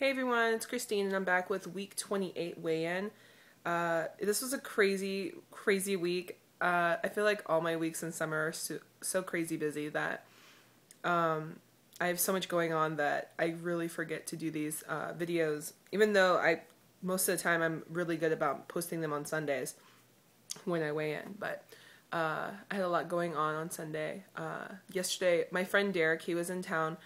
Hey everyone, it's Christine and I'm back with week 28 weigh-in. This was a crazy week. I feel like all my weeks in summer are so crazy busy that I have so much going on that I really forget to do these videos. Even though most of the time I'm really good about posting them on Sundays when I weigh in. But I had a lot going on Sunday. Yesterday, my friend Derek, he was in town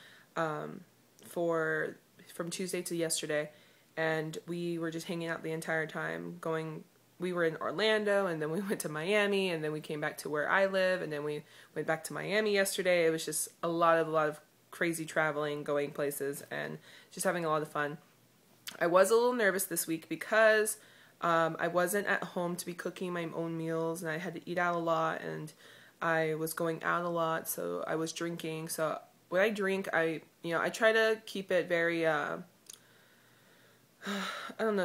from Tuesday to yesterday, and we were just hanging out the entire time. We were in Orlando, and then we went to Miami, and then we came back to where I live, and then we went back to Miami yesterday. It was just a lot of crazy traveling, going places, and just having a lot of fun. I was a little nervous this week because I wasn't at home to be cooking my own meals, and I had to eat out a lot, and I was going out a lot, so I was drinking. So when I drink, I try to keep it very, I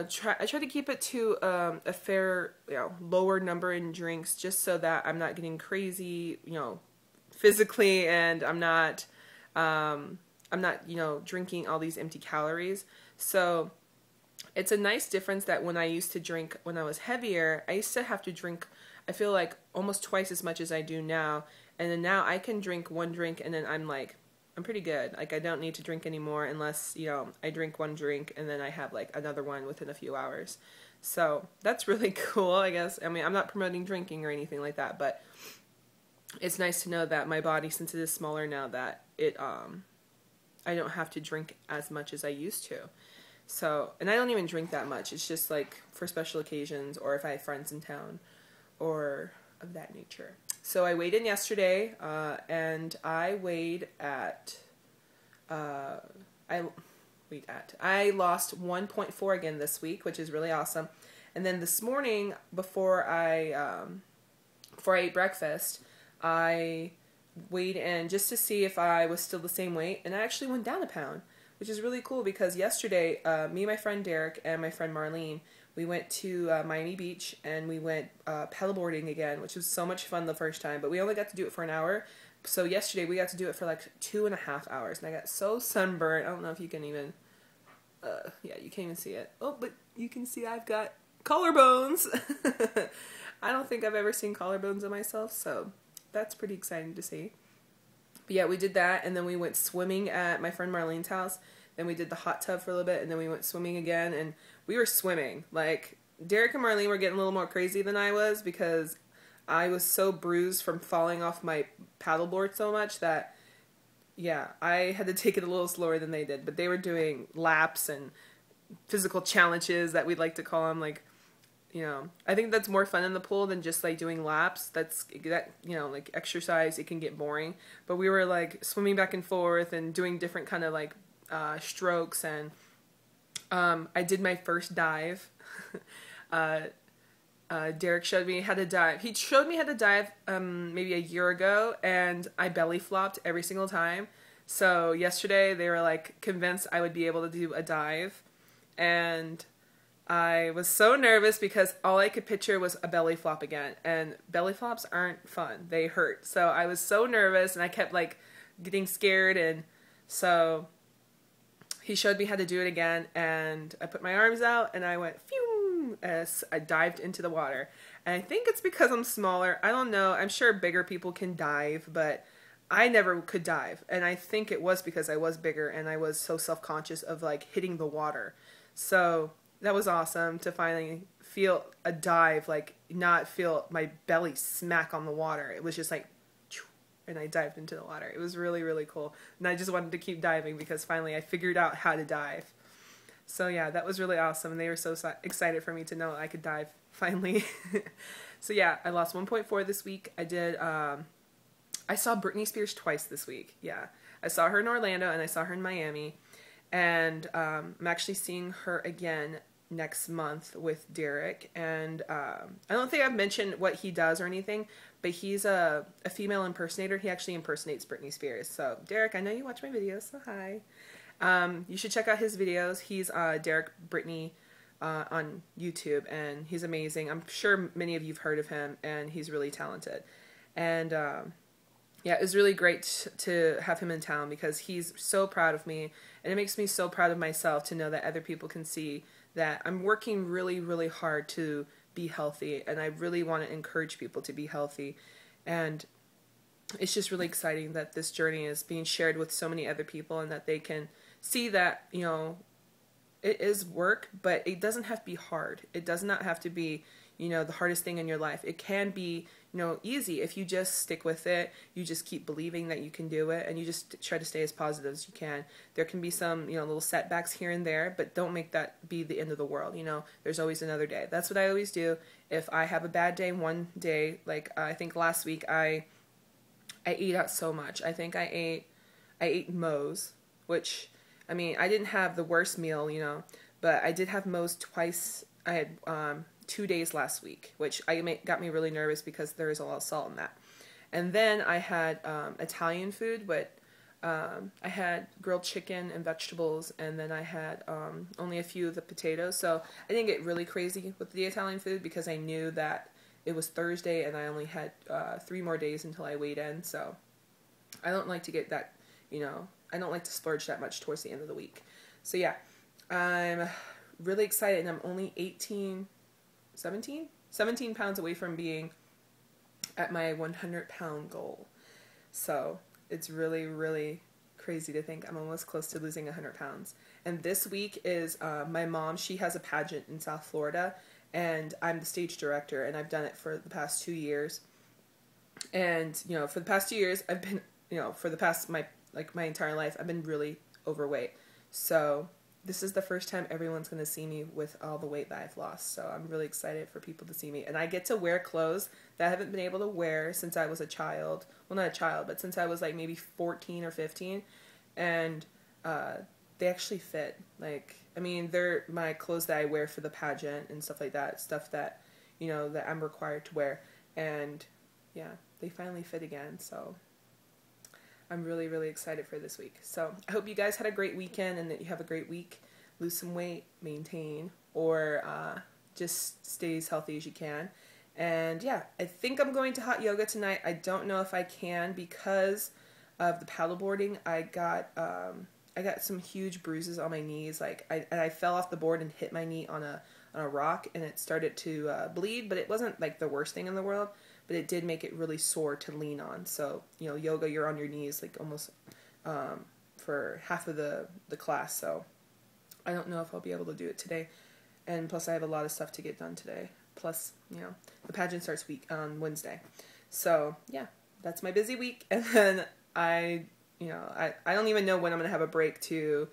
try to keep it to a fair, lower number in drinks, just so that I'm not getting crazy, physically, and I'm not, drinking all these empty calories. So it's a nice difference that when I used to drink when I was heavier, I used to have to drink, I feel like, almost twice as much as I do now. And then now I can drink one drink and then I'm pretty good. Like, I don't need to drink anymore unless, I drink one drink and then I have like another one within a few hours. So that's really cool, I guess. I mean, I'm not promoting drinking or anything like that, but it's nice to know that my body, since it is smaller now, that I don't have to drink as much as I used to. So, and I don't even drink that much. It's just like for special occasions or if I have friends in town or of that nature. So I weighed in yesterday, and I weighed at, I lost 1.4 again this week, which is really awesome. And then this morning, before I ate breakfast, I weighed in just to see if I was still the same weight, and I actually went down a pound, which is really cool because yesterday, me, my friend Derek, and my friend Marlene, we went to Miami Beach, and we went paddleboarding again, which was so much fun the first time, but we only got to do it for an hour. So yesterday we got to do it for like 2.5 hours, and I got so sunburned. I don't know if you can even, yeah, you can't even see it. Oh, but you can see I've got collarbones. I don't think I've ever seen collarbones on myself, so that's pretty exciting to see. But yeah, we did that, and then we went swimming at my friend Marlene's house. Then we did the hot tub for a little bit, and then we went swimming again, and we were swimming. Like, Derek and Marlene were getting a little more crazy than I was because I was so bruised from falling off my paddleboard so much that, yeah, I had to take it a little slower than they did. But they were doing laps and physical challenges that we'd like to call them, like, I think that's more fun in the pool than just like doing laps. Like exercise, it can get boring. But we were like swimming back and forth and doing different kind of like strokes, and I did my first dive. Derek showed me how to dive. He showed me how to dive maybe a year ago, and I belly flopped every single time. So yesterday they were like convinced I would be able to do a dive, and I was so nervous because all I could picture was a belly flop again, and belly flops aren't fun. They hurt. So I was so nervous, and I kept like getting scared, and so he showed me how to do it again, and I put my arms out and I went phew as I dived into the water. And I think it's because I'm smaller. I don't know. I'm sure bigger people can dive, but I never could dive. And I think it was because I was bigger and I was so self-conscious of like hitting the water. So that was awesome to finally feel a dive, like not feel my belly smack on the water. It was just like, and I dived into the water. It was really, really cool. And I just wanted to keep diving because finally I figured out how to dive. So yeah, that was really awesome. And they were so excited for me to know I could dive finally. So yeah, I lost 1.4 this week. I saw Britney Spears twice this week. Yeah, I saw her in Orlando and I saw her in Miami. And I'm actually seeing her again next month with Derek, and I don't think I've mentioned what he does or anything, but he's a female impersonator. He actually impersonates Britney Spears. So Derek, I know you watch my videos, so hi. You should check out his videos. He's Derek Britney on YouTube, and he's amazing. I'm sure many of you've heard of him, and he's really talented. And yeah, it was really great to have him in town because he's so proud of me, and it makes me so proud of myself to know that other people can see that I'm working really, really hard to be healthy, and I really want to encourage people to be healthy. And it's just really exciting that this journey is being shared with so many other people, and that they can see that, it is work, but it doesn't have to be hard. It does not have to be, the hardest thing in your life. It can be, easy if you just stick with it. You just keep believing that you can do it, and you just try to stay as positive as you can. There can be some, little setbacks here and there, but don't make that be the end of the world. There's always another day. That's what I always do. If I have a bad day one day, like I think last week I ate out so much. I think I ate Moe's, which, I mean, I didn't have the worst meal, but I did have Moe's twice. I had 2 days last week, which got me really nervous because there is a lot of salt in that. And then I had Italian food, but I had grilled chicken and vegetables, and then I had only a few of the potatoes. So I didn't get really crazy with the Italian food because I knew that it was Thursday and I only had 3 more days until I weighed in. So I don't like to get that, I don't like to splurge that much towards the end of the week. So yeah, I'm really excited, and I'm only 17 pounds away from being at my 100-pound goal. So it's really, really crazy to think I'm almost close to losing 100 pounds. And this week is my mom, she has a pageant in South Florida, and I'm the stage director, and I've done it for the past 2 years. And, for the past 2 years, I've been, for the past, my entire life, I've been really overweight. So this is the first time everyone's going to see me with all the weight that I've lost. So I'm really excited for people to see me. And I get to wear clothes that I haven't been able to wear since I was a child. Well, not a child, but since I was like maybe 14 or 15. And they actually fit. They're my clothes that I wear for the pageant and stuff like that. Stuff that, that I'm required to wear. And yeah, they finally fit again. So I'm really, really excited for this week. So I hope you guys had a great weekend and that you have a great week. Lose some weight, maintain, or just stay as healthy as you can. And yeah, I think I'm going to hot yoga tonight. I don't know if I can because of the paddleboarding. I got some huge bruises on my knees. I fell off the board and hit my knee on a rock, and it started to bleed. But it wasn't like the worst thing in the world. But it did make it really sore to lean on. So, yoga, you're on your knees like almost for half of the class. So I don't know if I'll be able to do it today. And plus I have a lot of stuff to get done today. Plus, the pageant starts on Wednesday. So yeah, that's my busy week. And then I don't even know when I'm going to have a break to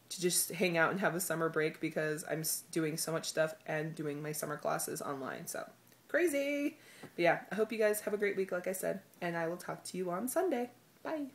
just hang out and have a summer break because I'm doing so much stuff and doing my summer classes online. So crazy. But yeah, I hope you guys have a great week, like I said, and I will talk to you on Sunday. Bye.